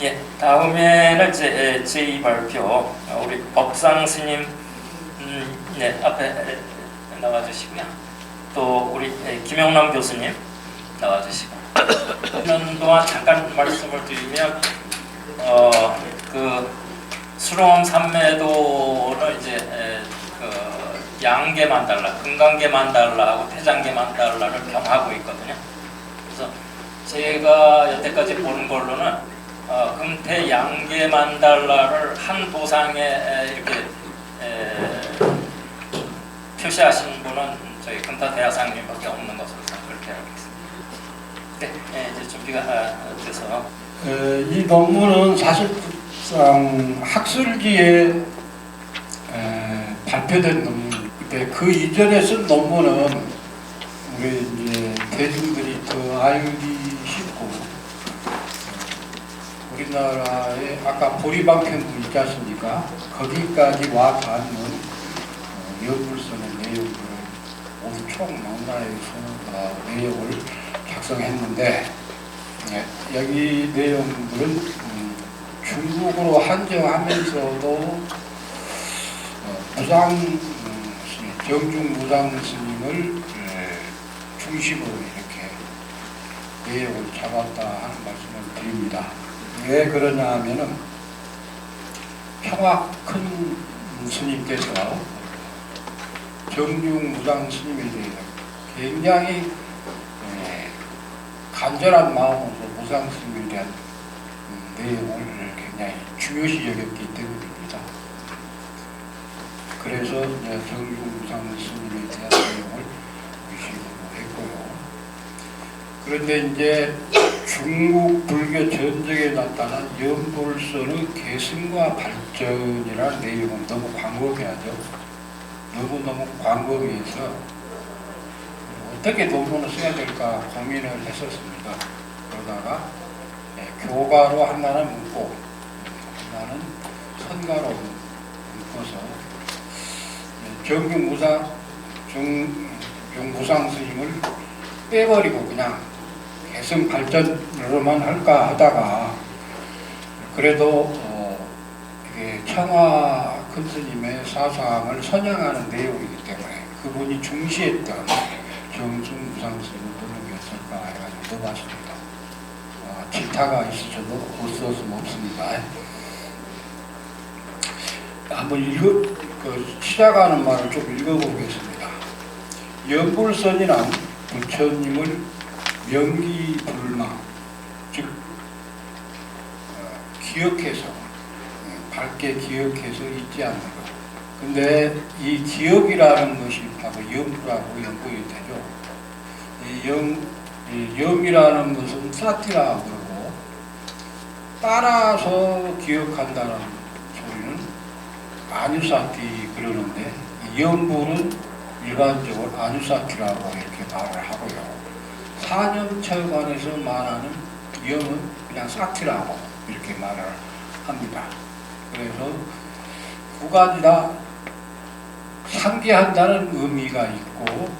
예, 다음에는 이제 제2 발표 우리 법상 스님 네, 앞에 나와주시고요. 또 우리 김영남 교수님 나와주시고 1년 동안 잠깐 말씀을 드리면 그 수롱 삼매도는 이제 그 양계 만달라, 금강계 만달라하고 태장계 만달라를 겸하고 있거든요. 그래서 제가 여태까지 본 걸로는 금태 양계 만달라를 한 도상에 이렇게 표시하신 분은 저희 금타 대하상님밖에 없는 것으로 그렇게 알고 있습니다. 네, 이제 준비가 돼서 이 논문은 사실상 학술지에 발표된 논문인데 그 이전에 쓴 논문은 우리 이제 대중들이 더 알기 쉽고 우리나라의 아까 보리방편부 있지 않습니까? 거기까지 와 닿는 연불선의 내용들을 모두 총 망라해서 내용을 작성했는데 여기 내용들은 중국어로 한정하면서도 정중 무상 스님을 중심으로 이렇게 내용을 잡았다 하는 말씀을 드립니다. 왜 그러냐 하면은 평화 큰 스님께서 정중 무상 스님에 대해서 굉장히 간절한 마음으로 무상 스님에 대한 내용을 굉장히 중요시 여겼기 때문입니다. 그래서 정중 무상 스님에 대한 내용을 의식으로 했고요. 그런데 이제 중국 불교 전적에 나타난 연불선의 계승과 발전이라는 내용은 너무 광범위하죠. 너무너무 광범위해서 어떻게 논문을 써야 될까 고민을 했었습니다. 그러다가 교가로 하나는 묶고 하나는 선가로 묶어서 정중무상 스님을 빼버리고 그냥 계승 발전으로만 할까 하다가 그래도 이게 청화 큰 스님의 사상을 선양하는 내용이기 때문에 그분이 중시했던 정중 무상 스님을 넣는 게 어떨까 해가지고 넣어봤습니다. 질타가 있으셔도 못 썼으면 없습니다. 한번 시작하는 말을 좀 읽어보겠습니다. 연불선이란 부처님을 명기불망, 즉 기억해서 밝게 기억해서 잊지 않는 것. 근데 이 기억이라는 것이 바로 염불하고 연결이 되죠. 이 염이라는 것은 사티라고 그러고 따라서 기억한다는 소리는 아뉴사티 그러는데 염불은 일반적으로 아뉴사티라고 이렇게 말을 하고요. 사념처관에서 말하는 염은 그냥 사티라고 이렇게 말을 합니다. 그래서 두 가지 다 상기한다는 의미가 있고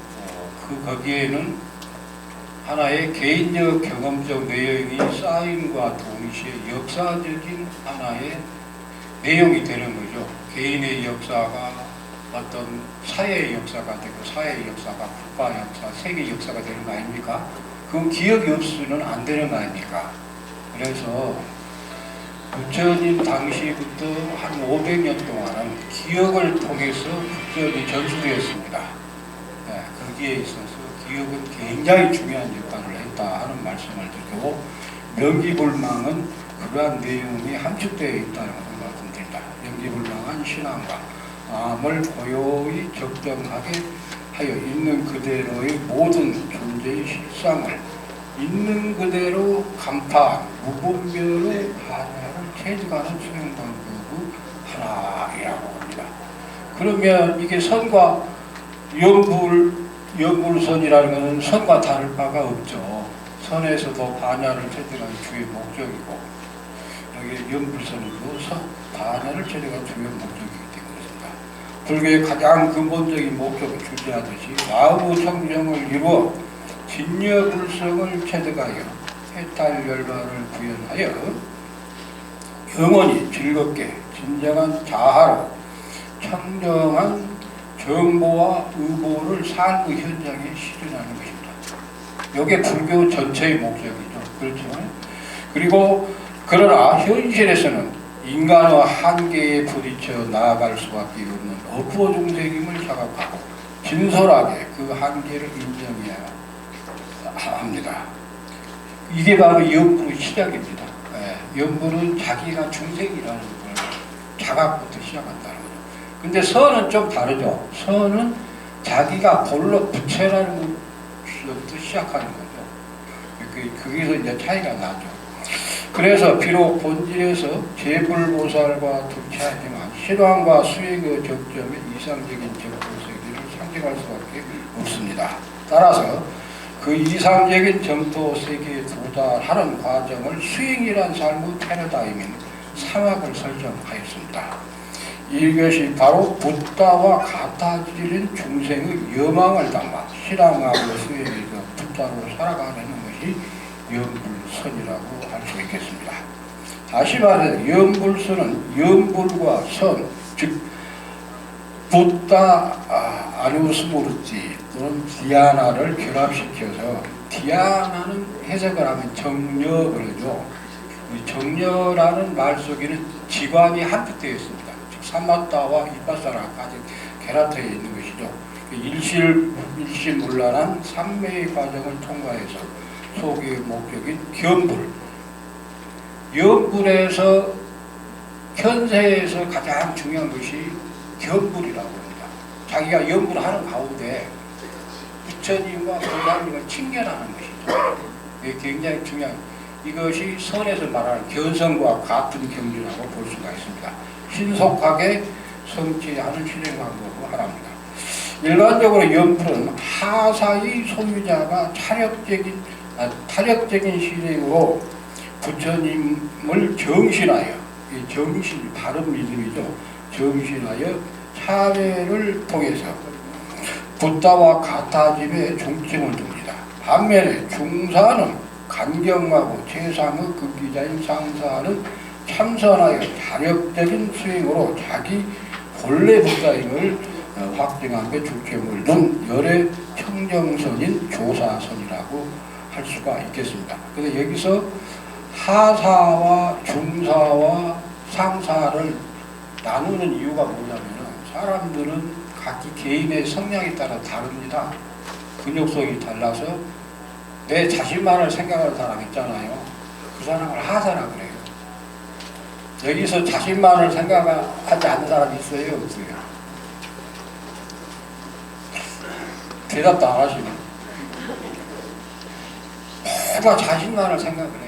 거기에는 하나의 개인적 경험적 내용이 쌓임과 동시에 역사적인 하나의 내용이 되는 거죠. 개인의 역사가 어떤 사회의 역사가 되고 사회의 역사가 국가 역사, 세계 역사가 되는 거 아닙니까? 그럼 기억이 없으면 안 되는 거 아닙니까? 그래서 부처님 당시부터 한 500년 동안은 기억을 통해서 부처님이 전수되었습니다. 거기에 있어서 기억은 굉장히 중요한 역할을 했다 하는 말씀을 드리고 명기불망은 그러한 내용이 함축되어 있다는 걸 말씀드립니다. 명기불망한 신앙과 마음을 고요히 적정하게 하여 있는 그대로의 모든 존재의 실상을 있는 그대로 간파, 무분별의 반야를 체득하는 수행 방법의 하나이라고 합니다. 그러면 이게 선과 연불선이라는 것은 선과 다를 바가 없죠. 선에서도 반야를 체득하는 주의 목적이고 여기 연불선도 반야를 체득하는 주의 목적이기 때문입니다. 불교의 가장 근본적인 목적을 주제하듯이 마음의 청정을 이루어 진여불성을 체득하여 해탈열반을 구현하여 영원히 즐겁게 진정한 자아로 청정한 정보와 의보를 삶의 현장에 실현하는 것입니다. 이게 불교 전체의 목적이죠. 그렇죠? 그리고 그러나 현실에서는 인간의 한계에 부딪혀 나아갈 수밖에 없는 어부어 중생임을 자각하고 진솔하게 그 한계를 인정해야 합니다. 이게 바로 염불의 시작입니다. 염불은 자기가 중생이라는 걸 자각부터 시작한다는 거죠. 근데 선은 좀 다르죠. 선은 자기가 본래 부처라는 것부터 시작하는 거죠. 거기서 이제 차이가 나죠. 그래서 비록 본질에서 제불보살과 득차하지만 실황과 수행의 적점에 이상적인 정토세계를 상징할 수밖에 없습니다. 따라서 그 이상적인 정토세계에 도달하는 과정을 수행이란 삶의 패러다임인 사막을 설정하였습니다. 이것이 바로 붓다와 같아지는 중생의 여망을 담아 실황하고 수행에서 붓다로 살아가는 것이 염불선이라고 할 수 있겠습니다. 다시 말해 염불선은 염불과 선, 즉 붓다 아누스무르티 또는 디아나를 결합시켜서 디아나는 해석을 하면 정려 그러죠. 정려라는 말 속에는 지관이 함축되어 있습니다. 즉 삼마타와 이빠사라까지 결합되어 있는 것이죠. 일실문란한 삼매의 과정을 통과해서 소기의 목적인 견불. 염불에서 현세에서 가장 중요한 것이 견불이라고 합니다. 자기가 염불하는 가운데 부처님과 보살님을 칭견하는 것이죠. 이게 굉장히 중요한, 이것이 선에서 말하는 견성과 같은 경지라고 볼 수가 있습니다. 신속하게 성취하는 실행 방법으로 하나입니다. 일반적으로 염불은 하사의 소유자가 타력적인 실행으로 부처님을 정신하여, 이 정신, 바른 믿음이죠. 정신하여 참회를 통해서 붓다와 같아짐에 중점을 둡니다. 반면에 중사는 간경하고 최상의 극기자인 상사는 참선하여 자력적인 수행으로 자기 본래 붓다임을 확증한 게 중점을 둔 열의 청정선인 조사선이라고 할 수가 있겠습니다. 그래서 여기서 하사와 중사와 상사를 나누는 이유가 뭐냐면 사람들은 각기 개인의 성향에 따라 다릅니다. 근육성이 달라서 내 자신만을 생각하는 사람 있잖아요. 그 사람을 하사라 그래요. 여기서 자신만을 생각하지 않는 사람이 있어요? 없어요? 대답도 안 하시네. 모두가 자신만을 생각을 해요.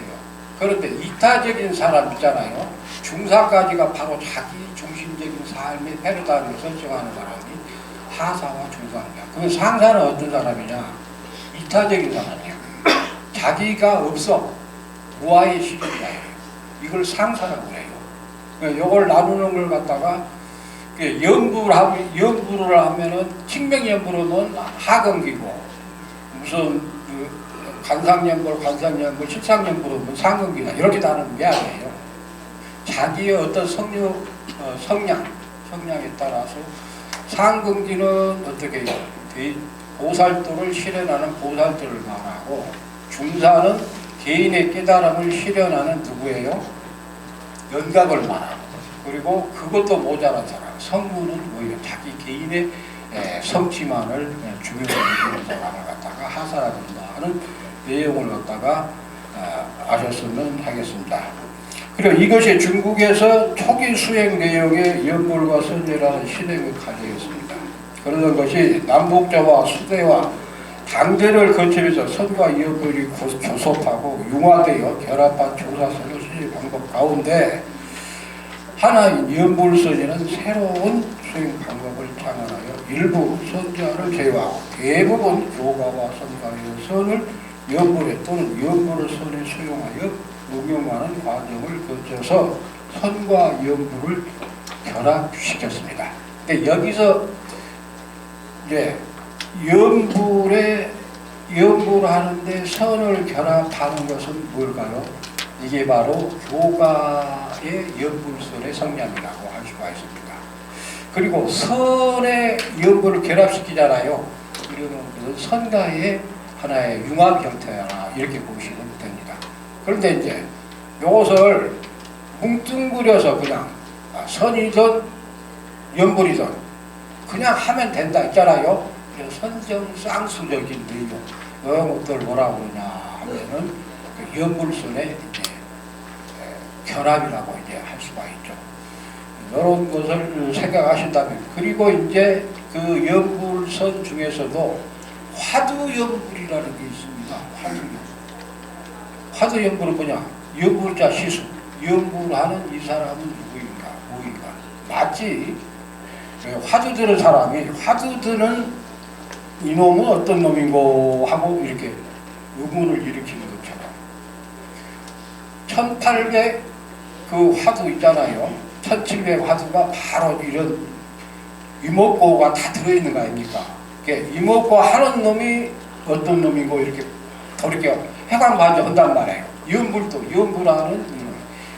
그런데 이타적인 사람 있잖아요. 중사까지가 바로 자기 중심적인 삶의 패러다임을 설정하는 사람이 하사와 중사입니다. 그럼 상사는 어떤 사람이냐? 이타적인 사람이에요. 자기가 없어. 무아의 실현자예요. 이걸 상사라고 해요. 이걸 나누는 걸 갖다가 연부를 하면은 칭명연부로는 하근기고 무슨 관상연부, 실상연부로는 상근기다. 이렇게 나누는 게 아니에요. 자기의 어떤 성향에 따라서 상근기는 어떻게 해요? 보살도를 실현하는 보살도를 말하고 중사는 개인의 깨달음을 실현하는 누구예요? 연각을 말하고 그리고 그것도 모자란 사람 성문은 오히려 자기 개인의 성취만을 중요하게 여기는 사람을 갖다가 하사라고 하는 내용을 갖다가 아셨으면 하겠습니다. 그리고 이것이 중국에서 초기 수행 내용의 연불과 선제라는 신행의 과정이었습니다. 그러던 것이 남북자와 수대와 당대를 거치면서 선과 연불이 교섭하고 융화되어 결합한 조사선의 수행 방법 가운데 하나인 연불선이는 새로운 수행 방법을 창안하여 일부 선자를 제외하고 대부분 교가와 선가의 선을 연불에 또는 연불을 선에 수용하여 응용하는 과정을 거쳐서 선과 연불을 결합시켰습니다. 근데 여기서 이제 연불하는데 선을 결합하는 것은 뭘까요? 이게 바로 교가의 연불선의 성향이라고 할 수가 있습니다. 그리고 선의 연불을 결합시키잖아요. 그러면 그것은 선가의 하나의 융합 형태나 이렇게 보시면 됩니다. 그런데 이제 이것을 뭉뚱그려서 그냥 선이든 연불이든 그냥 하면 된다 있잖아요. 선정쌍수적인 내용 이런 것들 뭐라고 그러냐 하면은 그 연불선의 이제 결합이라고 이제 할 수가 있죠. 이런 것을 생각하신다면, 그리고 이제 그 연불선 중에서도 화두연불이라는 게 있습니다. 화두연불. 화두연불은 뭐냐? 연불자 시수. 연불하는 이 사람은 누구인가? 뭐인가? 맞지? 화두 드는 사람이 화두 드는 이놈은 어떤 놈인고 하고 이렇게 의문을 일으키는 것처럼 1800 그 화두 있잖아요. 1700 화두가 바로 이런 이목고가 다 들어있는 거 아닙니까? 이목고 하는 놈이 어떤 놈이고 이렇게 이렇게 해광반전한단 말이에요. 연불도 연불하는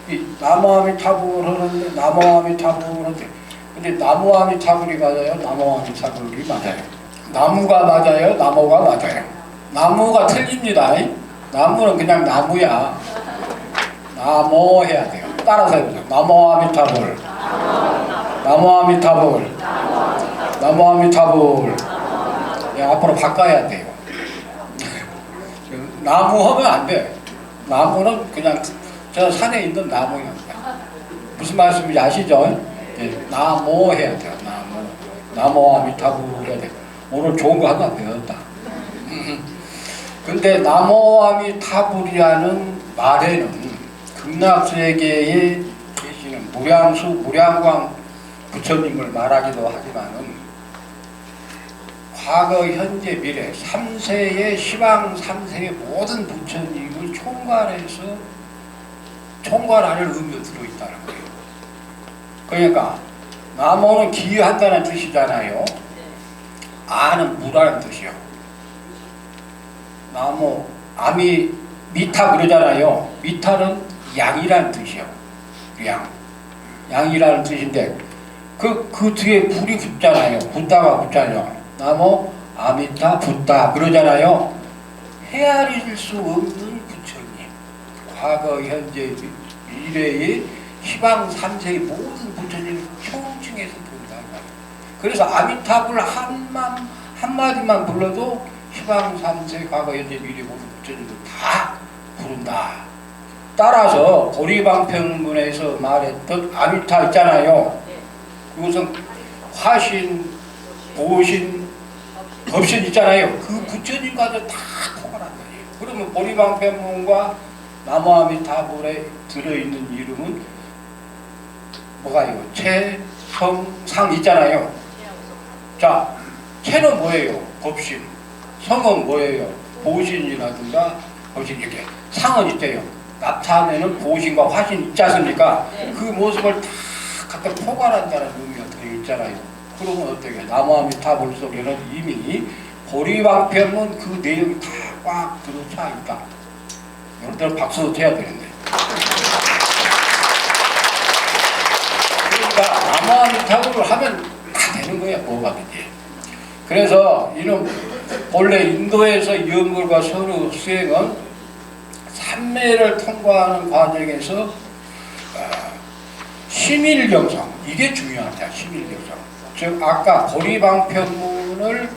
이 나무아미타불 하는데 나무아미타불 하는데 근데 나무아미타불이 맞아요? 나무아미타불이 맞아요? 나무가 맞아요? 나무가 맞아요? 나무가 틀립니다. 나무는 그냥 나무야. 나무 해야 돼요. 따라서 해보세요. 나무아미타불, 나무아미타불, 나무아미타불. 앞으로 바꿔야 돼요. 나무 하면 안 돼. 나무는 그냥 저 산에 있는 나무야. 무슨 말씀인지 아시죠? 나무 해야 돼요. 나무. 나무아미타불 해야 돼요. 오늘 좋은 거 하나 배웠다. 근데 나무아미타불이라는 말에는 극락세계에 계시는 무량수, 무량광 부처님을 말하기도 하지만은 과거, 현재, 미래 3세의 시방 3세의 모든 부처님을 총괄해서 총괄하는 의미가 들어있다는 거예요. 그러니까 나무는 기한다는 뜻이잖아요. 아는 무라는 뜻이요. 나무, 아미, 미타 그러잖아요. 미타는 양이라는 뜻이요. 양. 양이라는 뜻인데 그 뒤에 불이 붙잖아요. 붙다가 붙잖아요. 나무, 아미타, 붙다 그러잖아요. 헤아릴 수 없는 부처님. 과거, 현재, 미래의 희방 3세의 모든 부처님을 총칭해서 부른다. 그래서 아미타불 한마디만 불러도 희방 3세, 과거, 현재, 미래 모든 부처님을 다 부른다. 따라서 보리방편문에서 말했던 아미타 있잖아요. 그것은 화신, 보신, 법신 있잖아요. 그 부처님과도 다 포괄한 거예요. 그러면 보리방편문과 나무아미타불에 들어있는 이름은 뭐가요? 채, 성, 상 있잖아요. 자, 채는 뭐예요? 법신. 성은 뭐예요? 보신이라든가 법신 이렇게. 상은 있대요. 나타내는 보신과 화신 있지 않습니까? 그 모습을 다 갖다 포괄한다는 의미가 들어있잖아요. 그러면 어떻게? 나무아미타불 속에는 이미 보리방편문 그 내용이 다 꽉 들어차 있다. 여러분들 박수 쳐야 되는데. 그러니까 나무아미타불을 하면 다 되는 거야. 뭐가든지. 그래서 이는 본래 인도에서 연불과 선의 수행은 삼매를 통과하는 과정에서 심일경성, 이게 중요하다. 심일경성. 즉 아까 보리방편문을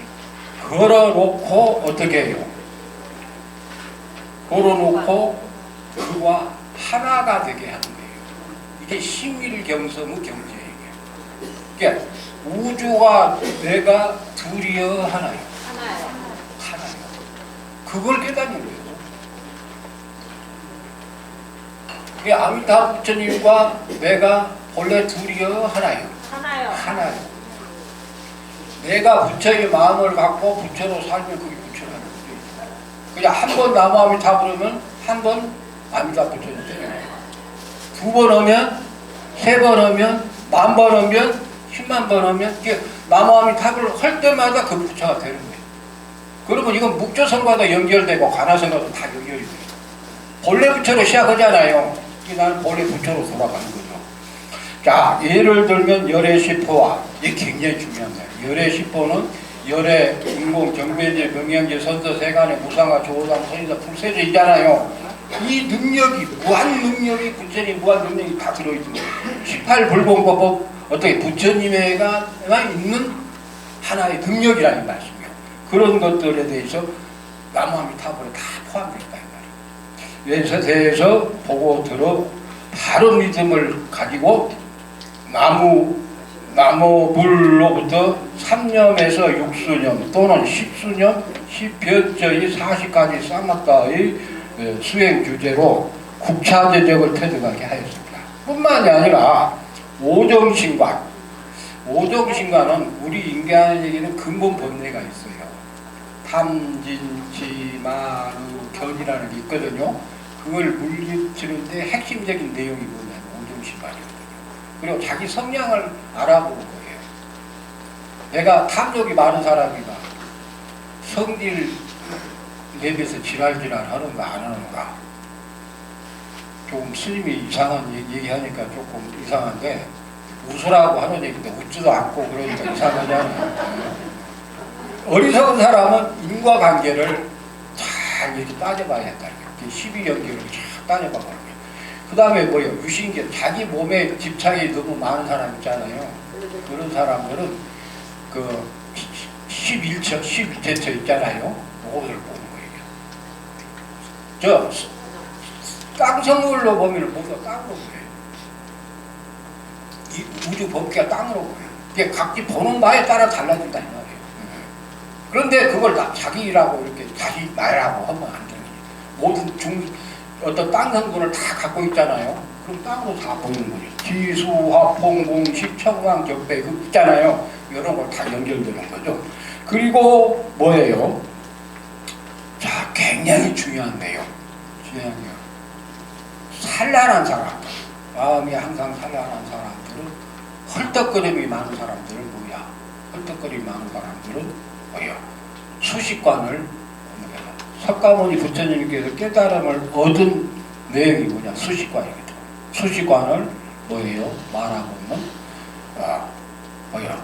걸어놓고 어떻게 해요? 걸어놓고 그와 하나가 되게 하는 거예요. 이게 심일경성의 경지예요. 그러니까 우주와 내가 둘이여 하나요. 하나요. 그걸 깨닫는 거예요. 이게 아미타 부처님과 내가 본래 둘이여 하나요. 하나요. 내가 부처의 마음을 갖고 부처로 살면 그게 부처라는 거죠. 그냥 한 번 나무아미타 부르면 한 번 아미타 부처님 되잖아요. 두 번 하면, 세 번 하면, 10,000번 하면, 100,000번 하면 이게 나무아미타불을 할 때마다 그 부처가 되는 거예요. 그러면 이건 묵조선과도 연결되고 관화선과도 다 연결이 돼요. 본래 부처로 시작하잖아요. 이게 나는 본래 부처로 돌아가는 거죠. 자, 예를 들면 열애시포와, 이게 굉장히 중요한 거예요. 열애시포는 열애, 인공, 정배제, 명량제, 선서, 세간의 무상화, 조호상, 선인사, 불세제이잖아요. 이 능력이, 무한 능력이, 부처님 무한 능력이 다 들어있는 거예요. 18불공법법, 어떻게 부처님에게만 있는 하나의 능력이라는 말씀이에요. 그런 것들에 대해서 나무아미타불에 다 포함되어 있다 이 말이에요. 그래서 대해서 보고 들어 바른 믿음을 가지고 나무불로부터 3념에서 6수념 또는 10수념, 10변저의 40가지 싸맞다의 수행 규제로 국차제적을 터득하게 하였습니다. 뿐만이 아니라 오정신관, 오정신관은 우리 인간에게는 근본 본래가 있어요. 탐진치, 만우, 견이라는 게 있거든요. 그걸 물리치는데 핵심적인 내용이 뭐냐면 오정신관이거든요. 그리고 자기 성향을 알아보는 거예요. 내가 탐욕이 많은 사람이가 성질 내비해서 지랄지랄 하는가 안 하는가. 조금 스님이 이상한 얘기하니까 조금 이상한데 웃으라고 하는 얘기인데 웃지도 않고 그러니까 이상하잖아요. 어리석은 사람은 인과관계를 잘 이렇게 따져봐야 한다. 12연계를 잘 따져봐요. 그 다음에 뭐예요? 유신계, 자기 몸에 집착이 너무 많은 사람 있잖아요. 그런 사람들은 그 11처, 12대처 있잖아요. 그것을 보는 거예요. 땅성물로 보면 모두가 땅으로 보여요. 이 우주 법계가 땅으로 보여요. 이게 각기 보는 바에 따라 달라진다 이 말이에요. 그런데 그걸 다 자기라고 이렇게 다시 말하고 하면 안 되는 거예요. 모든 어떤 땅 성분을 다 갖고 있잖아요. 그럼 땅으로 다 보이는 거죠. 지수, 화풍, 공식, 청왕, 적배 그 있잖아요. 이런 걸 다 연결되는 거죠. 그리고 뭐예요? 자, 굉장히 중요한 내용. 중요한 내용. 산란한 사람들, 마음이 항상 산란한 사람들은 헐떡거림이 많은 사람들은 뭐야? 헐떡거림이 많은 사람들은 뭐야? 수식관을 석가모니 부처님께서 깨달음을 얻은 내용이 뭐냐? 수식관이거든. 수식관을 뭐예요? 말하고 있는 뭐야?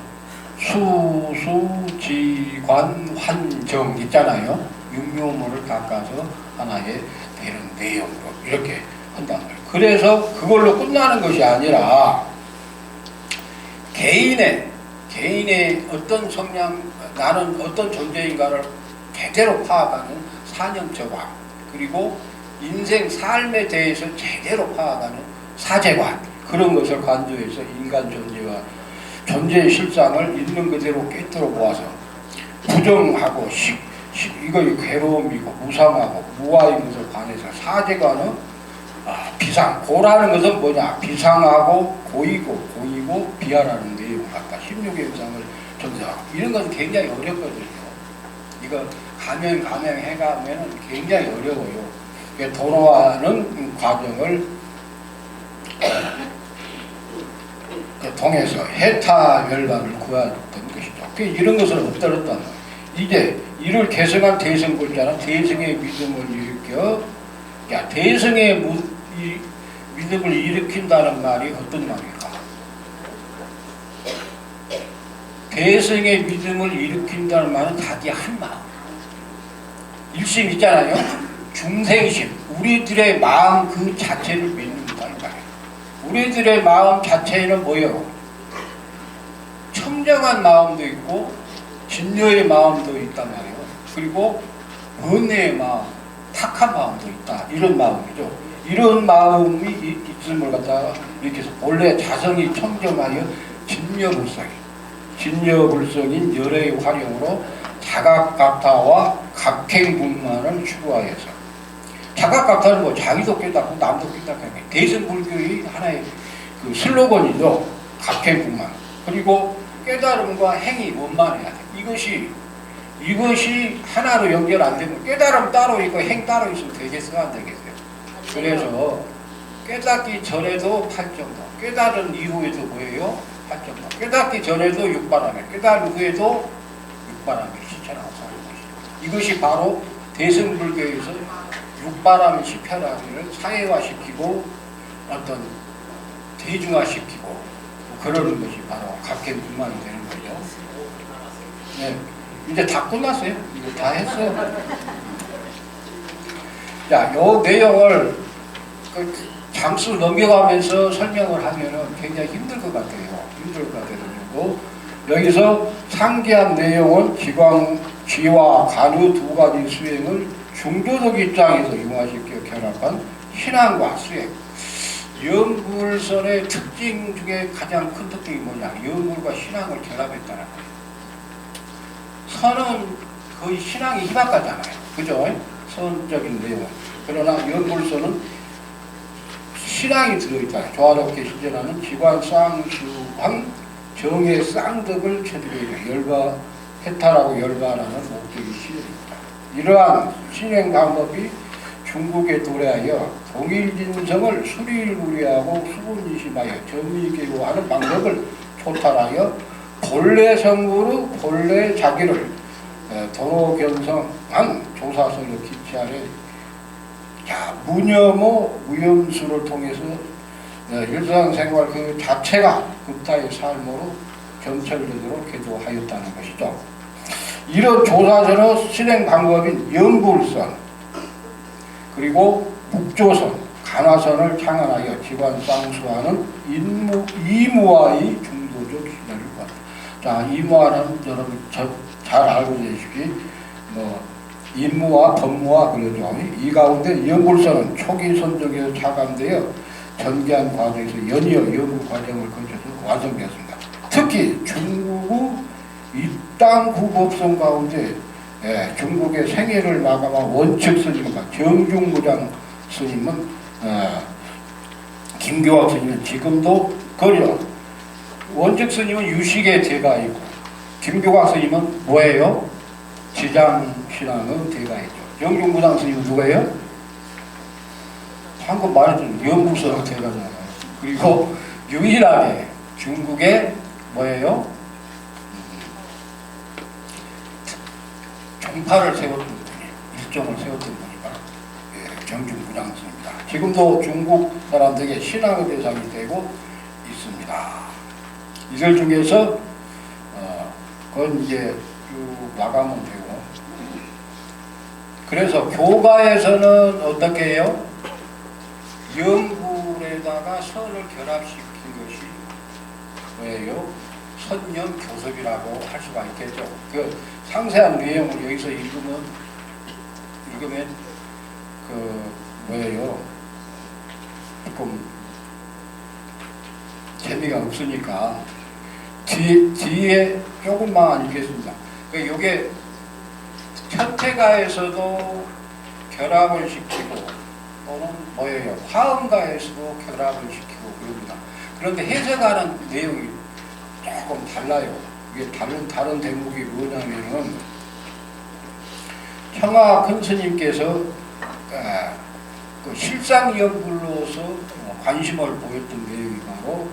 수수지관 환정 있잖아요. 육묘물을 닦아서 하나의 되는 내용으로 이렇게 한단 말이에요. 그래서 그걸로 끝나는 것이 아니라 개인의 어떤 성향, 나는 어떤 존재인가를 제대로 파악하는 사념처관, 그리고 인생 삶에 대해서 제대로 파악하는 사제관, 그런 것을 간주해서 인간 존재와 존재의 실상을 있는 그대로 꿰뚫어 보아서 부정하고 이거 괴로움이고 무상하고 무아인 것을 관해서 사제관은 비상, 고라는 것은 뭐냐? 비상하고 고이고 비하라는 내용을 갖다 16의 우상을 전제하고 이런 것은 굉장히 어렵거든요. 이거 감행해가면 굉장히 어려워요. 도로하는 과정을 통해서 해타 멸반을 구하던 것이죠. 이런 것을 없더랬단 말이에요. 이제 이를 개성한 대성불자는 대성의 믿음을 일으켜, 대성의 믿음을 일으킨다는 말이 어떤 말일까? 대성의 믿음을 일으킨다는 말은 자기 한 마음. 일심 있잖아요. 중생심. 우리들의 마음 그 자체를 믿는다. 이 말이에요. 우리들의 마음 자체는 뭐예요? 청정한 마음도 있고 진녀의 마음도 있단 말이에요. 그리고 번뇌의 마음, 탁한 마음도 있다. 이런 마음이죠. 이런 마음이 있음을 갖다가 이렇게 해서 본래 자성이 청정하여 진여불성인 열애의 활용으로 자각각타와 각행분만을 추구하여서, 자각각타는 뭐 자기도 깨닫고 남도 깨닫고 하는 대승불교의 하나의 그 슬로건이죠. 각행분만. 그리고 깨달음과 행이 원만해야 돼. 이것이 하나로 연결 안 되면 깨달음 따로 있고 행 따로 있으면 되겠어요, 안 되겠어요? 그래서 깨닫기 전에도 팔정도, 깨달은 이후에도 뭐예요? 팔정도. 깨닫기 전에도 육바라밀, 깨달은 후에도 육바라밀 실천하고 사는 것이죠. 이것이 바로 대승불교에서 굿바람 집회라기를 사회화시키고 어떤 대중화시키고 그러는 것이 바로 각계문만이 되는 거죠. 네, 이제 다 끝났어요. 이거 다 했어요. 자, 요 내용을 잠수 넘겨가면서 설명을 하면은 굉장히 힘들 것 같아요. 힘들 것 같아요. 여기서 상기한 내용은 지와 간의 두 가지 수행을 중도적 입장에서 융화시켜 결합한 신앙과 수행. 연불선의 특징 중에 가장 큰 특징이 뭐냐? 연불과 신앙을 결합했다는 거예요. 선은 거의 신앙이 희박하잖아요. 그죠? 선적인 내용은. 그러나 연불선은 신앙이 들어있다. 조화롭게 실현하는 지관쌍수한 정의 쌍덕을 체득해 해탈하고 열반하는 목적이 실현입니다. 이러한 신행 방법이 중국에 도래하여 동일진성을 수리일구리하고 수분이심하여 전미계고하는 방법을 초탈하여 본래 성부로 본래 자기를 도로견성한 조사성의 기치 아래 무념호 무염수를 통해서 일상생활 그 자체가 급타의 삶으로 점철되도록 개도하였다는 것이죠. 이런 조사선의 실행 방법인 연불선 그리고 북조선, 간화선을 창안하여 지관쌍수하는 이무와의 중도적 시대를 봤다. 자, 이무와는 여러분 잘 알고 계시기 인무와 법무와 그러죠. 이 가운데 연불선은 초기 선정에서 차감되어 전개한 과정에서 연이어 연구 과정을 거쳐서 완성되었습니다. 특히 중국의 입당 후법성 가운데 중국의 생애를 마감한 원칙 스님과 정중무장 스님은 김교학 스님은 지금도 거려 원칙 스님은 유식의 대가이고 김교학 스님은 뭐예요? 지장신앙의 대가이죠. 정중무장 스님은 누구예요? 방금 말했던 연불선의 대가잖아요. 그리고 유일하게 중국의 뭐예요? 종파를 세웠던 분이에요. 일정을 세웠던 분이 바로 정중무장 스님입니다. 지금도 중국 사람들에게 신앙의 대상이 되고 있습니다. 이들 중에서 그건 이제 쭉 나가면 되고, 그래서 교가에서는 어떻게 해요? 연불에다가 선을 결합시킨 것이 뭐예요? 선연교섭이라고 할 수가 있겠죠. 그 상세한 내용을 여기서 읽으면 그 뭐예요? 조금 재미가 없으니까 뒤에 조금만 읽겠습니다. 이게 천태가에서도 결합을 시키고 또는 뭐예요? 화엄가에서도 결합을 시키고 그럽니다. 그런데 해석하는 내용이 조금 달라요. 이게 다른 대목이 뭐냐면은 청하 큰 스님께서 그 실상연불로서 관심을 보였던 내용이 바로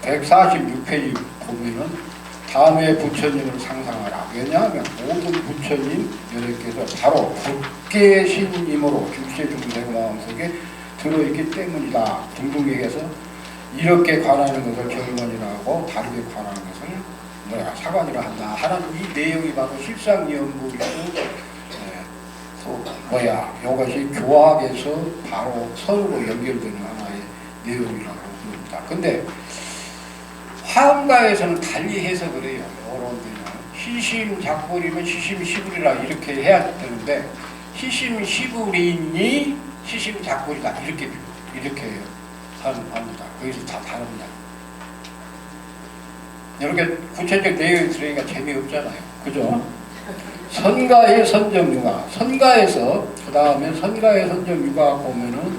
146페이지 보면은 다음에 부처님을 상상하라. 왜냐하면 모든 부처님 여러분께서 바로 법계신임으로 중세 중생 마음속에 들어있기 때문이다. 등등 얘기해서 이렇게 관하는 것을 결론이라고 다르게 관하는 것을 사관이라 한다 하는 이 내용이 바로 실상연불이고 이것이 교학에서 바로 서로 연결되는 하나의 내용이라고 봅니다. 근데 화엄가에서는 달리 해석을 해요. 이런 데는 시심작불이면 시심시불이라 이렇게 해야 되는데 시심시불이니 시심작불이다 이렇게 합니다. 거기서 다 다릅니다. 이렇게 구체적 내용이 들으니까 재미없잖아요. 그죠? 선가의 선정유가, 선가에서 그 다음에 선가의 선정유가 보면은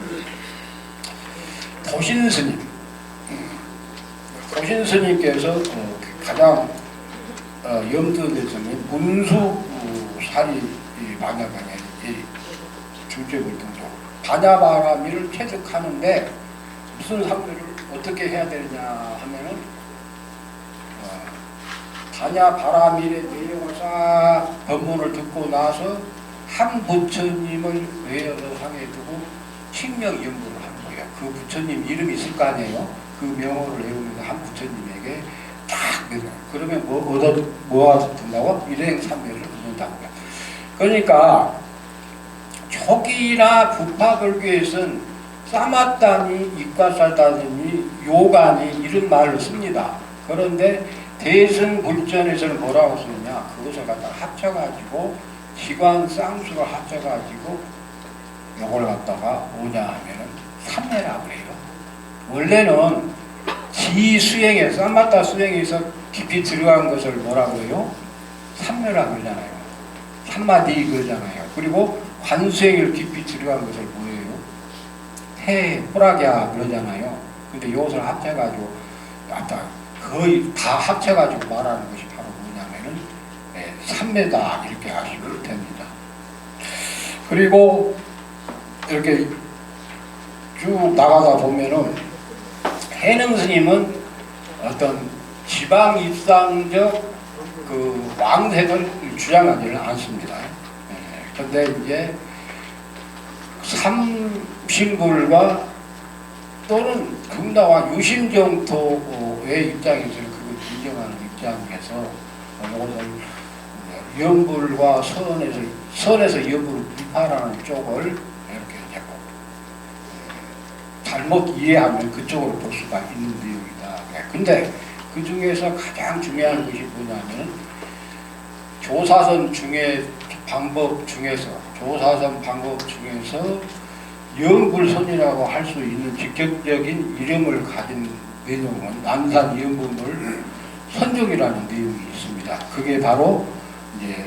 도신스님, 도신스님께서 가장 염두대성인 문수살이 만약에 중점을 둔죠. 반야바라미를 체득하는데 무슨 상도를 어떻게 해야 되느냐 하면은 반야바라밀의 내용을 싹 법문을 듣고 나서 한 부처님을 외워서 칭명 연부를 하는 거예요. 그 부처님 이름이 있을 거 아니에요. 그 명호를 외우면서 한 부처님에게 딱 내려요. 그러면 뭐가 된다고? 일행삼매를 얻는다고요. 그러니까 초기나 부파불교에서는 사마다니, 이과사다니, 요가니 이런 말을 씁니다. 그런데 대승불전에서는 뭐라고 쓰느냐? 그것을 갖다가 합쳐가지고 지관 쌍수를 합쳐가지고 요걸 갖다가 뭐냐 하면은 삼매라고 그래요. 원래는 지수행에 사마타 수행에서 깊이 들어간 것을 뭐라고 해요? 삼매라고 그러잖아요. 삼마디 그러잖아요. 그리고 관수행을 깊이 들어간 것을 뭐예요? 호락야 그러잖아요. 근데 이것을 합쳐가지고 거의 다 합쳐가지고 말하는 것이 바로 뭐냐면은 삼매다 이렇게 하시면 됩니다. 그리고 이렇게 쭉 나가다 보면은 해능 스님은 어떤 지방 입상적 그 왕색을 주장하지는 않습니다. 그런데 이제 삼신불과 또는 금다와 유심정토의 입장에서는 그걸 인정하는 입장에서 이것을 연불과 선에서 연불을 비판하는 쪽을 이렇게 이제 잘못 이해하면 그쪽으로 볼 수가 있는 내용이다. 근데 그 중에서 가장 중요한 것이 뭐냐면 조사선 방법 중에서 연불선이라고 할 수 있는 직접적인 이름을 가진 내용은 남산 연불을 선종이라는 내용이 있습니다. 그게 바로 이제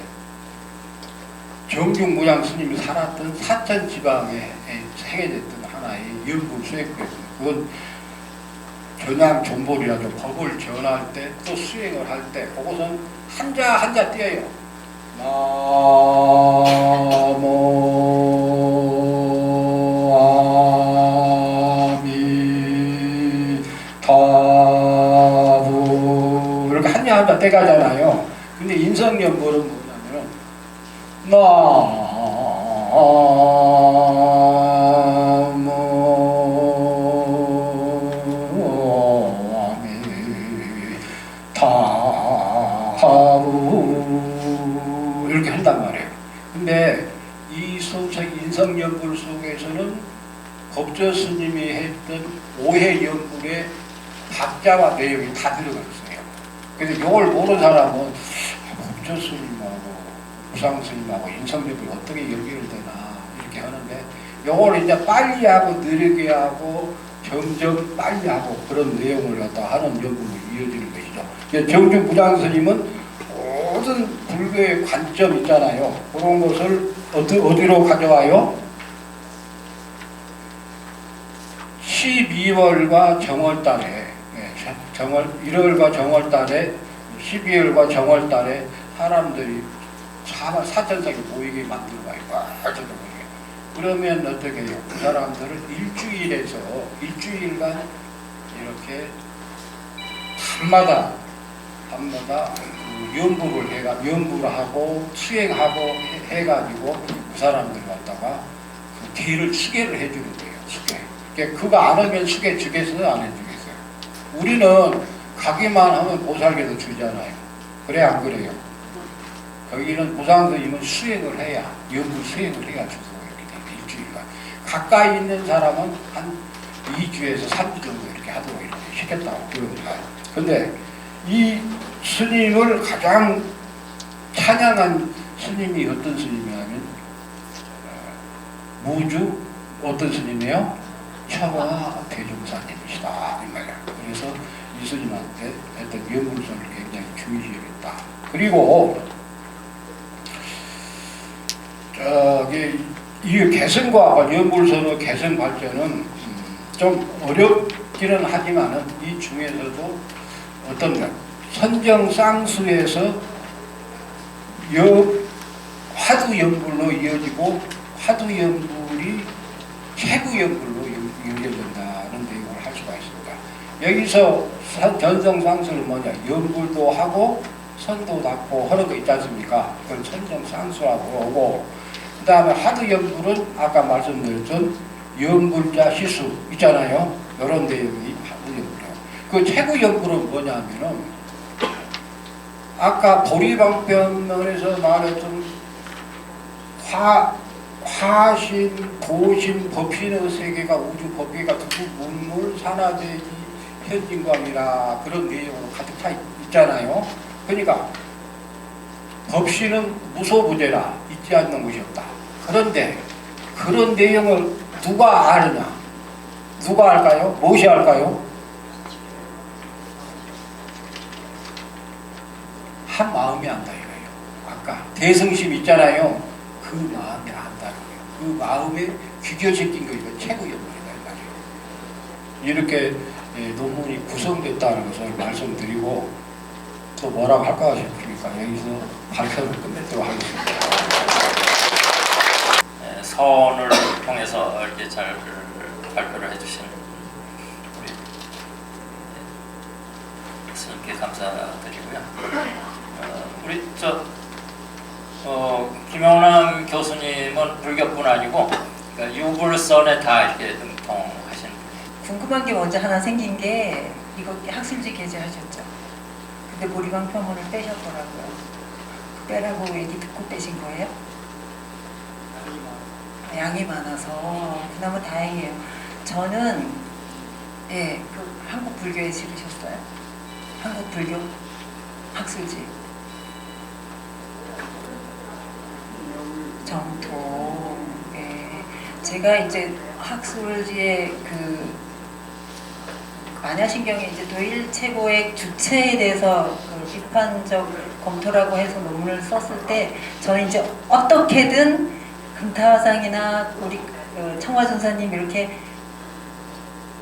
정중무양 스님이 살았던 사천 지방에 생겨졌던 하나의 연불 수행법입니다. 그건 전향 존볼이라죠. 법을 전할 때 또 수행을 할 때 그것은 한자 띄어요. 나모 아미타부 이렇게 한자 떼가잖아요. 근데 인성연불은 뭐냐면 이렇게 한단 말이에요. 근데 이 소책 인성연불 속에서는 법조 스님이 했던 오해연불의 박자와 내용이 다 들어가 있어요. 그래서 이걸 모르는 사람은 법조 스님하고 무상 스님하고 인성연불이 어떻게 연결되나 이렇게 하는데 이걸 이제 빨리 하고 느리게 하고 점점 빨리 하고 그런 내용을 갖다 하는 연불로 이어지는 것이죠. 정중 무장 스님은 모든 불교의 관점 있잖아요. 그런 것을 어디로 가져와요? 12월과 정월달에 1월과 정월달에 12월과 정월달에 사람들이 사천석이 모이게 만들어가요. 그러면 어떻게 해요? 그 사람들을 일주일간 이렇게 밤마다 연부를 하고 수행하고 해가지고 그 사람들 갖다가 그 뒤를 수계를 해주는 거예요. 수계. 그러니까 그거 안 하면 수계 주겠어요? 안 해주겠어요? 우리는 가기만 하면 보살계도 주잖아요. 그래 안 그래요? 거기는 무상스님은 수행을 해야 연부 수행을 해야 주고 이렇게 돼요. 일주일간. 가까이 있는 사람은 한 2주에서 3주 정도 이렇게 하도록 이렇게 시켰다고 그러니까. 근데 이 스님을 가장 찬양한 스님이 어떤 스님이냐면 무주 어떤 스님이에요? 처가 대종사님이시다 이 말이야. 그래서 이 스님한테 어떤 연불선을 굉장히 중시했다. 그리고 이 개성과 연불선의 개성 발전은 좀 어렵기는 하지만은 이 중에서도 어떤 선정쌍수에서 화두연불로 이어지고 화두연불이 최구연불로 연결된다는 내용을 할 수가 있습니다. 여기서 전성쌍수는 뭐냐? 연불도 하고 선도 닦고 하는 거 있지 않습니까? 그걸 선정쌍수라고 하고 그 다음에 화두연불은 아까 말씀드렸던 연불자 시수 있잖아요. 이런 내용이 연불이에요. 그 최고 연불은 뭐냐면은 아까 보리방편론에서 말했던 화신, 고신, 법신의 세계가 우주 법계가 두고 문물, 산화대기, 현진광이라 그런 내용으로 가득 차 있잖아요. 그러니까 법신은 무소부재라 있지 않는 것이 없다. 그런데 그런 내용을 누가 아느냐? 누가 알까요? 무엇이 알까요? 한 마음이 안다 이거예요. 아까 대승심 있잖아요. 그 마음이 안다는 거예요. 그 마음에 귀겨새낀 거 이거 최고 연구이다 이 말이에요. 이렇게 논문이 구성됐다는 것을 말씀드리고 또 뭐라고 할까 싶으니까 여기서 발표를 끝내도록 하겠습니다. 선을 통해서 이렇게 잘 발표를 해주신 우리 스님께 감사드리고요. 우리 김영남 교수님은 불교뿐 아니고 그러니까 유불선에 다 이렇게 등통하신 분이에요. 궁금한 게 먼저 하나 생긴 게 이거 학술지 게재하셨죠? 근데 보리방 표문을 빼셨더라고요. 빼라고 얘기 듣고 빼신 거예요? 양이 많아서 그나마 다행이에요. 저는 그 한국 불교에 실으셨어요? 한국 불교 학술지 정통. 제가 이제 학술지에 그 안야신경의 이제 도일 최고의 주체에 대해서 그 비판적 검토라고 해서 논문을 썼을 때 저는 이제 어떻게든 금타화상이나 우리 청화전사님 이렇게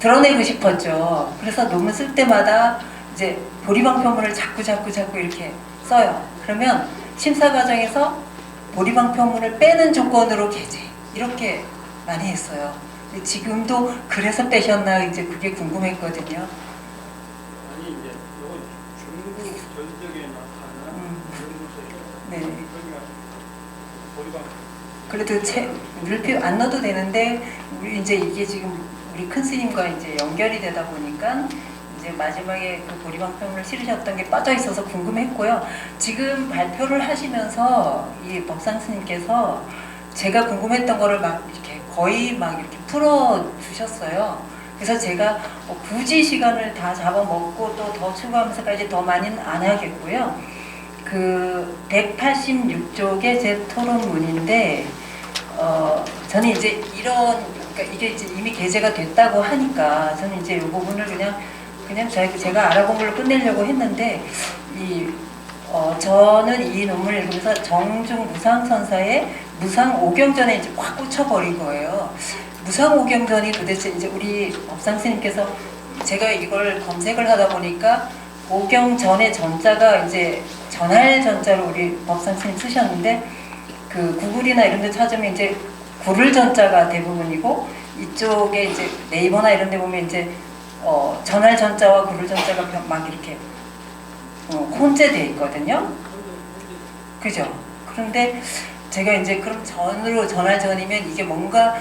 드러내고 싶었죠. 그래서 논문 쓸 때마다 이제 보리방 표문을 자꾸 이렇게 써요. 그러면 심사 과정에서 보리방 표문을 빼는 조건으로 게재 이렇게 많이 했어요. 근데 지금도 그래서 빼셨나 이제 그게 궁금했거든요. 아니 이제 이건 중국 전적에 나타나는 네. 그러니까 보리방 그래도 물표 안 넣어도 되는데 우리 이제 이게 지금 우리 큰 스님과 이제 연결이 되다 보니까 이제 마지막에 그 보리방 표문을 실으셨던 게 빠져 있어서 궁금했고요. 지금 발표를 하시면서 이 법상 스님께서 제가 궁금했던 거를 막 이렇게 거의 막 이렇게 풀어 주셨어요. 그래서 제가 굳이 시간을 다 잡아먹고 또 더 추가하면서까지 더 많이는 안 하겠고요. 그 186쪽의 제 토론문인데 저는 이제 그러니까 이게 이제 이미 게재가 됐다고 하니까 저는 이제 이 부분을 그냥 제가 알아본 걸로 끝내려고 했는데 저는 이 논문을 읽으면서 정중 무상선사의 무상오경전에 이제 확 꽂혀버린 거예요. 무상오경전이 도대체 이제 우리 법상 스님께서 제가 이걸 검색을 하다 보니까 오경전의 전자가 이제 전할 전자로 우리 법상 스님 쓰셨는데 그 구글이나 이런 데 찾으면 이제 구를 전자가 대부분이고 이쪽에 이제 네이버나 이런 데 보면 이제 전할 전자와 구를 전자가 막 이렇게 혼재되어 있거든요. 그죠? 그런데 제가 이제 그럼 전으로 전할 전이면 이게 뭔가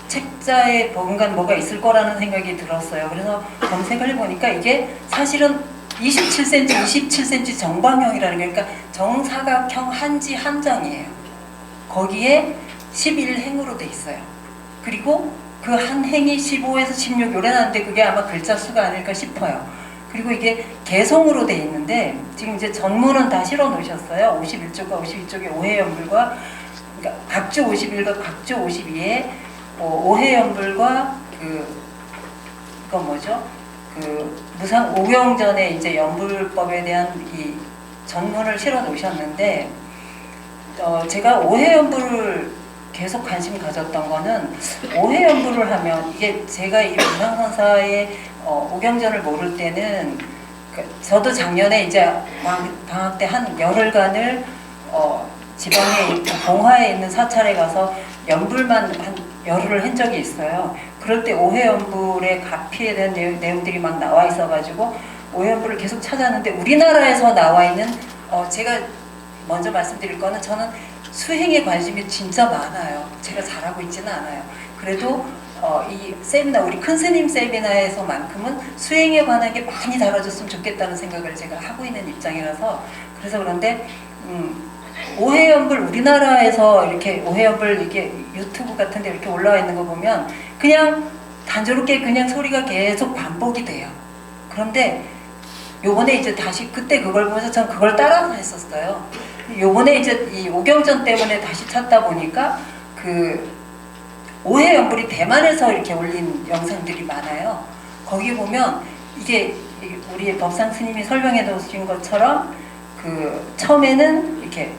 책자에 뭔가 뭐가 있을 거라는 생각이 들었어요. 그래서 검색을 해보니까 이게 사실은 27cm, 27cm 정방형이라는 게 그러니까 정사각형 한지 한 장이에요. 거기에 11행으로 돼 있어요. 그리고 그 한 행이 15에서 16 요래 나는데 그게 아마 글자 수가 아닐까 싶어요. 그리고 이게 개성으로 돼 있는데 지금 이제 전문은 다 실어 놓으셨어요. 51쪽과 52쪽에 오해연불과 그러니까 각주 51과 각주 52에 오해연불과 그건 뭐죠? 그 무상 오경전에 이제 연불법에 대한 이 전문을 실어 놓으셨는데 제가 오해연불을 계속 관심 가졌던 거는 오해연불을 하면 이게 제가 이 무상선사의 오경전을 모를 때는 저도 작년에 이제 방학 때 한 열흘간을 지방에 봉화에 있는 사찰에 가서 연불만 한 열흘을 한 적이 있어요. 그럴 때 오해연불의 가피에 대한 내용들이 막 나와 있어가지고 오해연불을 계속 찾았는데 우리나라에서 나와 있는 제가 먼저 말씀드릴 거는 저는 수행에 관심이 진짜 많아요. 제가 잘하고 있지는 않아요. 그래도 이 세미나 우리 큰 스님 세미나에서만큼은 수행에 관한 게 많이 다뤄졌으면 좋겠다는 생각을 제가 하고 있는 입장이라서 그래서 그런데 오해연불 우리나라에서 이렇게 오해연불 이게 유튜브 같은데 이렇게 올라와 있는 거 보면 그냥 단조롭게 그냥 소리가 계속 반복이 돼요. 그런데 요번에 이제 다시 그때 그걸 보면서 전 그걸 따라서 했었어요. 요번에 이제 이 오경전 때문에 다시 찾다 보니까 그 오해연불이 대만에서 이렇게 올린 영상들이 많아요. 거기 보면 이게 우리 법상 스님이 설명해 놓으신 것처럼 그 처음에는 이렇게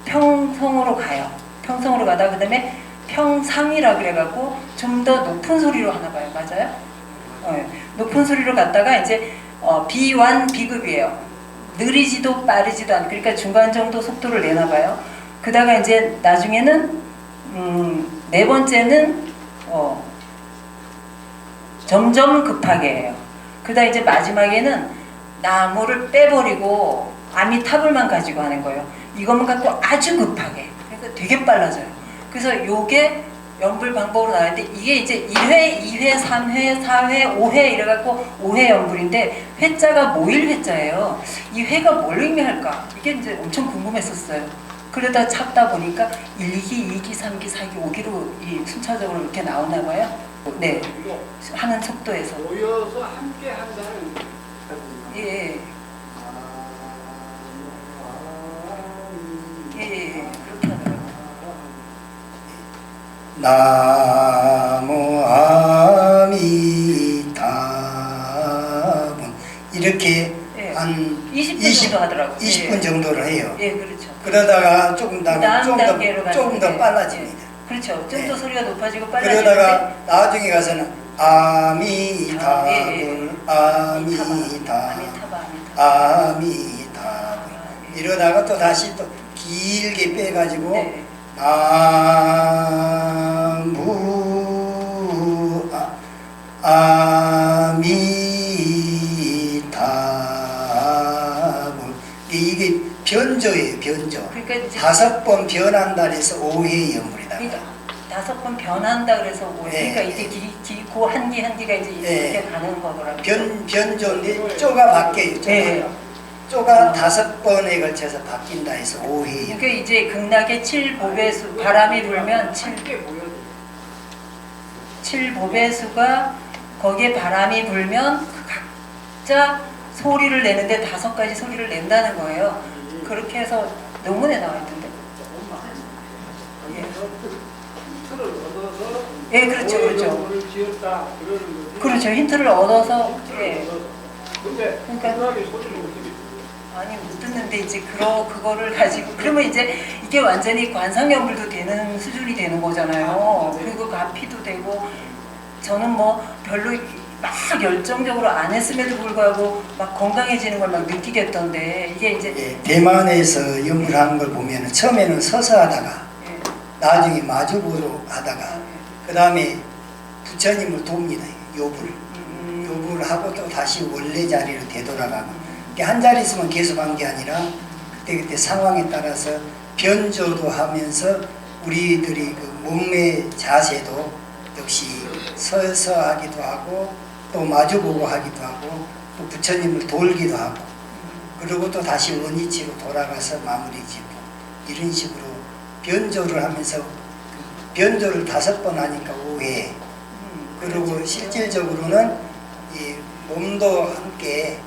평성으로 가요. 평성으로 가다 그다음에 평상이라 그래갖고 좀 더 높은 소리로 하나 봐요. 맞아요? 높은 소리로 갔다가 이제 비완 비급이에요. 느리지도 빠르지도 않고 그러니까 중간 정도 속도를 내나 봐요. 그다가 이제 나중에는 네 번째는 점점 급하게 해요. 그다음 이제 마지막에는 나무를 빼버리고 아미타불만 가지고 하는 거예요. 이것만 갖고 아주 급하게. 그러니까 되게 빨라져요. 그래서 요게 연불 방법으로 나왔는데 이게 이제 1회, 2회, 3회, 4회, 5회 이래갖고 5회 연불인데 회자가 모일 회자예요. 이 회가 뭘 의미할까? 이게 이제 엄청 궁금했었어요. 그러다 찾다 보니까 1기, 2기, 3기, 4기, 5기로 이 순차적으로 이렇게 나오나 봐요. 네. 하는 속도에서. 모여서 함께 한다는 예. 예, 그렇게 하더라고요. 나무 아미타분 이렇게 예. 한 20분 정도 하더라고요. 20분 정도를 해요. 예, 그렇죠. 그러다가 조금 다음 단계로 조금 더 가는데, 빨라집니다. 그렇죠. 좀 예. 더 소리가 높아지고 빨라지는데 그러다가 나중에 가서는 아미타분, 예. 아미타분, 아미타분 이러다가 또 다시 또 길게 빼가지고 네. 나무 아미타불 이게 변조예요. 변조. 그러니까 이제 5번 변한다 해서 5회 연불이다. 그러니까 5번 변한다 그래서 뭐 예. 그러니까 이게 그 한 기가 이제 예. 이렇게 가는 거더라고요. 변조인데 쪼가 바뀌어요. 쪼가. 예. 쪼가 5번에 걸쳐서 바뀐다 해서 5회 연불. 그러니까 이제 극락의 7보배수 바람이 불면 함께 모여서 7보배수가 거기에 바람이 불면 그 각자 소리를 내는데 5가지 소리를 낸다는 거예요. 그렇게 해서 논문에 나와 있던데. 예. 틀을 얻어서 예, 그렇죠, 그렇죠. 을 지었다 그러는 거지. 그렇죠. 힌트를 얻어서 틀을 예. 얻어서. 근데 그러니까- 그러하게 소리를 어떻게 아니 못 듣는데 이제 그거를 가지고 그러면 이제 이게 완전히 관상연불도 되는 수준이 되는 거잖아요. 그리고 가피도 되고 저는 뭐 별로 막 열정적으로 안 했음에도 불구하고 막 건강해지는 걸 막 느끼겠던데 이게 이제 예, 대만에서 연불하는 걸 보면 처음에는 서서 하다가 예. 나중에 마주보로 하다가 그 다음에 부처님을 돕니다. 요불. 요불을 하고 또 다시 원래 자리로 되돌아가고 이게 한 자리 있으면 계속 한 게 아니라 그때 상황에 따라서 변조도 하면서 우리들이 그 몸의 자세도 역시 서서 하기도 하고 또 마주보고 하기도 하고 또 부처님을 돌기도 하고 그리고 또 다시 원위치로 돌아가서 마무리 짓고 이런 식으로 변조를 하면서 그 변조를 5번 하니까 5회 그리고 실질적으로는 이 몸도 함께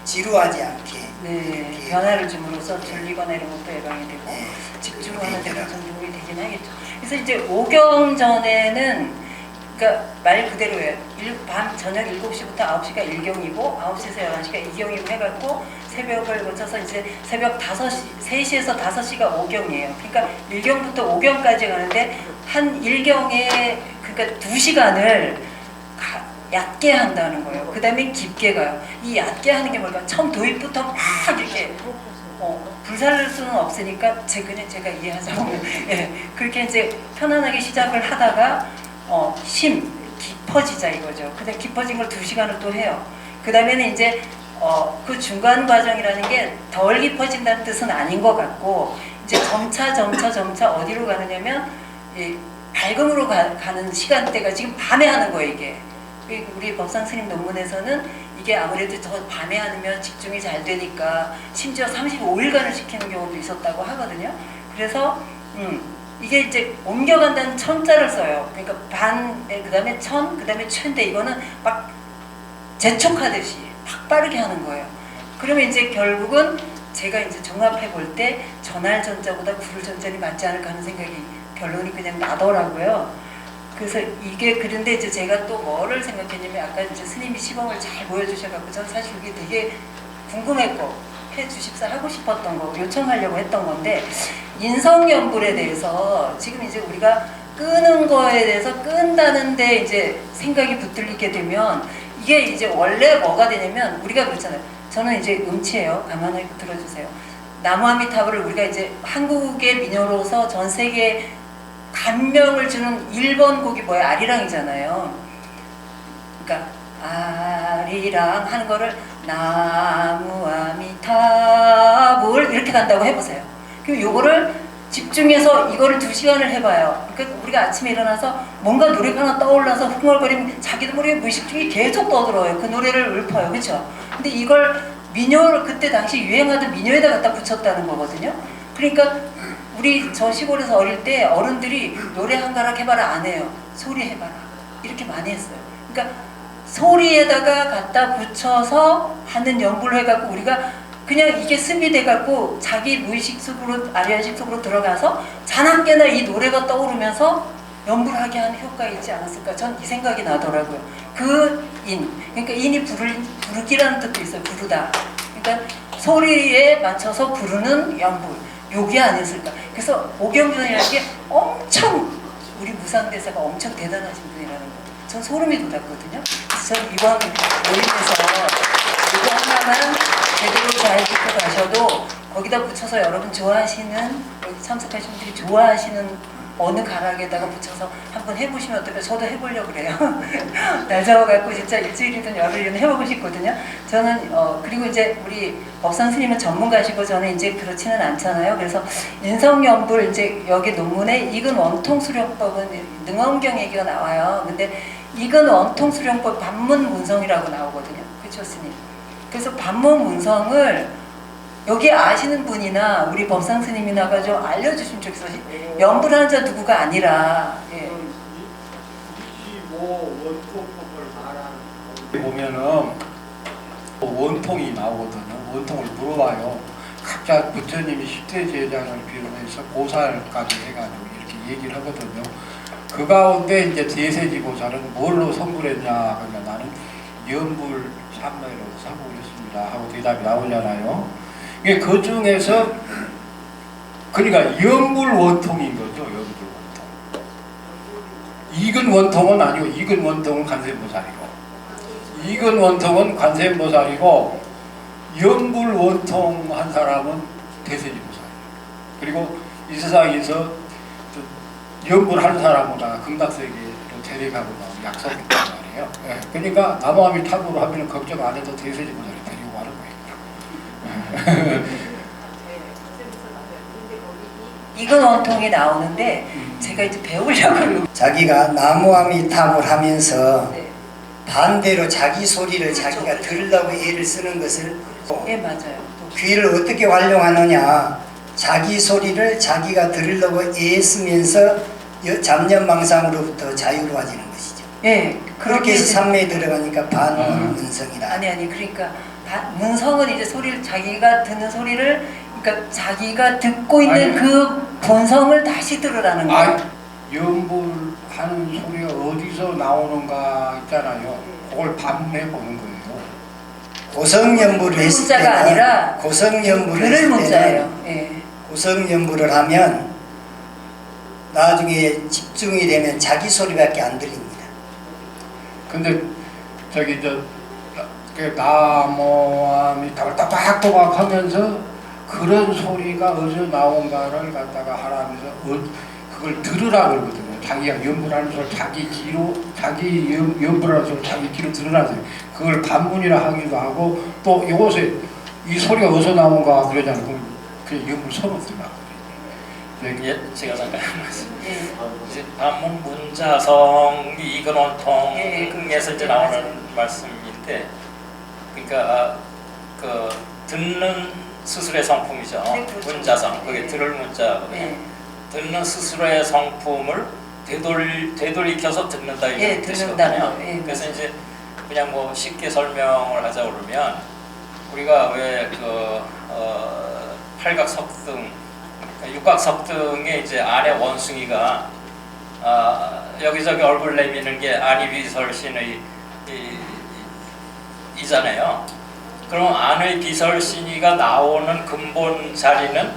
지루하지 않게 네, 이렇게 변화를 줌으로써 졸리거나 이런 것도 예방이 되고 예, 집중하는 데 그렇게 좀 도움이 되긴 하겠죠. 그래서 이제 오경전에는 그러니까 말 그대로예요. 밤 저녁 7시부터 9시가 1경이고 9시에서 11시가 2경이고 해갖고 새벽을 거쳐서 이제 새벽 5시, 3시에서 5시가 5경이에요. 그러니까 1경부터 5경까지 가는데 한 1경에 그러니까 2시간을 얕게 한다는 거예요. 그 다음에 깊게 가요. 이 얕게 하는 게 뭘까? 처음 도입부터 막 이렇게 불살를 수는 없으니까 그냥 제가 이해하자면 예, 그렇게 이제 편안하게 시작을 하다가 깊어지자 이거죠. 근데 깊어진 걸 2시간을 또 해요. 그 다음에는 이제 그 중간 과정이라는 게 덜 깊어진다는 뜻은 아닌 것 같고 이제 점차 어디로 가느냐면 밝음으로 가는 시간대가 지금 밤에 하는 거예요 이게. 우리 법상 스님 논문에서는 이게 아무래도 더 밤에 하면 집중이 잘 되니까 심지어 35일간을 시키는 경우도 있었다고 하거든요. 그래서 이게 이제 옮겨간다는 천자를 써요. 그러니까 반에 그다음에 천, 그다음에 천인데 이거는 막 재촉하듯이 막 빠르게 하는 거예요. 그러면 이제 결국은 제가 이제 종합해 볼 때 전할 전자보다 구를 전자이 맞지 않을까 하는 생각이 결론이 그냥 나더라고요. 그래서 이게 그런데 이제 제가 또 뭐를 생각했냐면 아까 이제 스님이 시범을 잘 보여주셔갖고 저는 사실 이게 되게 궁금했고 해주십사 하고 싶었던 거 요청하려고 했던 건데 인성연불에 대해서 지금 이제 우리가 끄는 거에 대해서 끈다는데 이제 생각이 붙들리게 되면 이게 이제 원래 뭐가 되냐면 우리가 그렇잖아요. 저는 이제 음치예요. 가만히 들어주세요. 나무아미타불을 우리가 이제 한국의 민요로서 전 세계에 감명을 주는 1번 곡이 뭐예요? 아리랑이잖아요. 그러니까 아리랑 하는 거를 나무아미타불 이렇게 간다고 해보세요. 그럼 요거를 집중해서 이거를 2시간을 해봐요. 그러니까 우리가 아침에 일어나서 뭔가 노래가 하나 떠올라서 흥얼거리면 자기도 모르게 무의식 중에 계속 떠들어요. 그 노래를 읊어요. 그렇죠? 근데 이걸 민요를 그때 당시 유행하던 민요에다 갖다 붙였다는 거거든요. 그러니까 우리 저 시골에서 어릴 때 어른들이 노래 한 가락 해봐라 안 해요. 소리 해봐라 이렇게 많이 했어요. 그러니까 소리에다가 갖다 붙여서 하는 연불을 해갖고 우리가 그냥 이게 습이 돼갖고 자기 무의식 속으로 아리안식 속으로 들어가서 자나깨나 이 노래가 떠오르면서 연불하게 하는 효과가 있지 않았을까? 전 이 생각이 나더라고요. 그 인, 그러니까 인이 부르기라는 뜻도 있어요. 부르다. 그러니까 소리에 맞춰서 부르는 연불. 요게 아니었을까? 그래서 오경전이라는 게 엄청 우리 무상대사가 엄청 대단하신 분이라는 거. 전 소름이 돋았거든요. 그래서 전 이번 모임에서 이거 하나만 제대로 잘 듣고 가셔도 거기다 붙여서 여러분 좋아하시는 여기 참석하신 분들이 좋아하시는 어느 가락에다가 붙여서 한번 해보시면 어떨까요? 저도 해보려고 그래요. 날 잡아갖고 진짜 일주일이든 열흘이든 해보고 싶거든요. 저는 그리고 이제 우리 법상 스님은 전문가시고 저는 이제 그렇지는 않잖아요. 그래서 인성연불 이제 여기 논문에 익은 원통수령법은 능엄경 얘기가 나와요. 근데 익은 원통수령법 반문문성이라고 나오거든요. 그쵸 스님? 그래서 반문문성을 여기 아시는 분이나 우리 법상 스님이나가 좀 알려주시면 좋겠어요. 연불하는 자 누구가 아니라. 예. 25 원통법을 말하는 보면은 원통이 나오거든요. 원통을 물어봐요. 각자 부처님이 10대 제자를 비롯해서 보살까지 해가지고 이렇게 얘기를 하거든요. 그 가운데 이제 대세지보살은 뭘로 선불했냐? 그러니까 나는 연불 삼매로 선불했습니다 하고 대답이 나오잖아요. 이게 그 중에서 그러니까 연불 원통인 거죠. 연불 원통. 익은 원통은 아니고 익은 원통은 관세음보살이고 익은 원통은 관세음보살이고 연불 원통 한 사람은 대세지보살이에요. 그리고 이 세상에서 연불 한 사람보다 극락세계로 데려가고 약속했단 말이에요. 예, 그러니까 나무아미타불로 하면 걱정 안 해도 대세지보살이 데리고 가는 거예요. 익은 원통이 나오는데 제가 이제 배우려고 자기가 나무아미타불 하면서 네. 반대로 자기 소리를 그렇죠, 자기가 그렇죠. 들으려고 애를 쓰는 것을 예 맞아요. 귀를 어떻게 활용하느냐, 자기 소리를 자기가 들으려고 애쓰면서 잡념망상으로부터 자유로워지는 것이죠. 예 그렇게 해서 이제- 삼매에 들어가니까 반문성이다. 아니 그러니까 문성은 이제 소리를 자기가 듣는 소리를 그러니까 자기가 듣고 있는 아니. 그 본성을 다시 들으라는 거예요. 아, 연불하는 소리가 어디서 나오는가 있잖아요. 그걸 밤에 보는 거예요. 고성연불을 했을 문자가 때는 아니라 고성연불을 들을 했을 때는 문자예요. 예. 고성연불을 하면 나중에 집중이 되면 자기 소리밖에 안 들립니다. 근데 저기 그 나무아미타불 따박따박 하면서 그런 소리가 어디서 나온가를 갖다가 하라면서 그걸 들으라 그러거든요. 자기가 연불하는 소리 자기 귀로 자기 연불하는 소리 자기 귀로 들으라서 그걸 반문이라 하기도 하고 또 이곳에 이 소리가 어디서 나온가 그러잖아요. 그럼 연불 서로 들어가거든요. 네, 예, 제가 잠깐 말씀. 예. 이제 반문 문자성 이근원통에서 예, 이제 나오는 말씀인데, 그러니까 그 듣는 스스로의 성품이죠. 네, 그렇죠. 문자성, 그게 예. 들을 문자거든요. 예. 듣는 스스로의 성품을 되돌이켜서 듣는다 이런 예, 뜻이거든요. 듣는다는 거. 예, 그래서 이제 그냥 뭐 쉽게 설명을 하자 그러면 우리가 왜 그 팔각석등, 육각석등의 이제 안에 원숭이가 여기저기 얼굴 내미는 게 안이비설신의 이잖아요. 그럼 안의 비설신이가 나오는 근본 자리는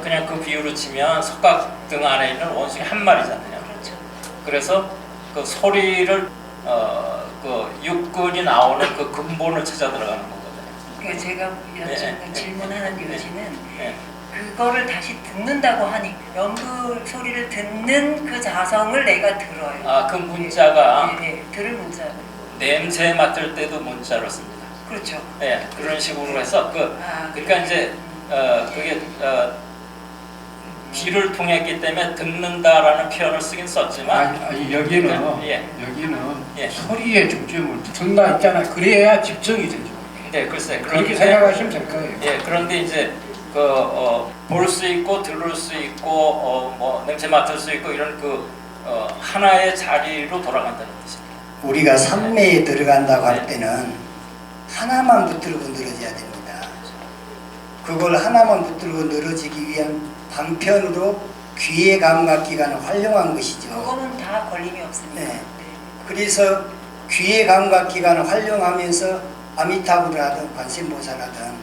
그냥 그 비유로 치면 석각등 안에 있는 원숭이 한 마리잖아요. 그렇죠. 그래서 그 소리를 그 육근이 나오는 그 근본을 찾아 들어가는 거거든요. 그 제가 네. 질문하는 네. 요지는 네. 그거를 다시 듣는다고 하니 연불 소리를 듣는 그 자성을 내가 들어요. 그 문자가 예, 예, 들을 문자. 냄새 맡을 때도 문자로 씁니다. 그렇죠. 예, 그런 식으로 해서 그러니까 이제 그게 귀를 통했기 때문에 듣는다라는 표현을 쓰긴 썼지만 아니 여기는 예. 여기는 예. 소리에 중점을 듣는다 있잖아요. 그래야 집중이 되죠. 네, 글쎄 그렇게 생각하시면 될 거예요. 예, 그런데 이제 볼 수 있고 들을 수 있고 뭐 냄새 맡을 수 있고 이런 하나의 자리로 돌아간다는 뜻입니다. 우리가 삼매에 들어간다고 할 네. 때는 하나만 붙들고 늘어져야 됩니다. 그걸 하나만 붙들고 늘어지기 위한 방편으로 귀의 감각기관을 활용한 것이죠. 그거는 다 걸림이 없습니다. 네. 그래서 귀의 감각기관을 활용하면서 아미타불을 하든 관세음보살하든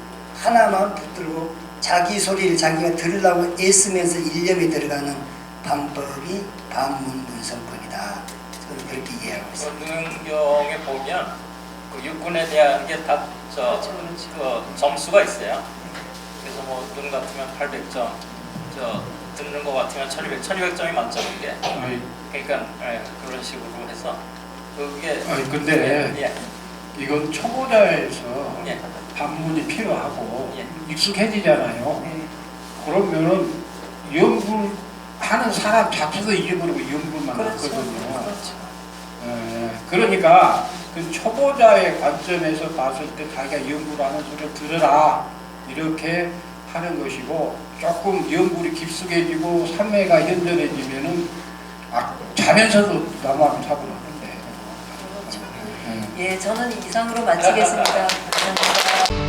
하나만 붙들고 자기 소리를 자기가 들으려고 애쓰면서 일념에 들어가는 방법이 반문문성법이다. 저는 그렇게 이해하고 있습니다. 능경에 보면 그 육군에 대한 게 다 점수가 있어요. 그래서 뭐 눈 같으면 800점, 듣는 거 같으면 1200점이 만점인데, 그러니까 그런 식으로 해서 그게 근데 예, 이건 초보자에서 예, 반문이 필요하고 예. 익숙해지잖아요. 네. 그러면은 연불하는 사람 자체도 잊어버리고 연불만 그렇죠. 넣거든요. 그렇죠. 그러니까 그 초보자의 관점에서 봤을 때 자기가 연불하는 소리를 들으라 이렇게 하는 것이고, 조금 연불이 깊숙해지고 삼매가 현전해지면은 자면서도 나무하면 차분하는데. 예, 저는 이상으로 마치겠습니다. 감사합니다.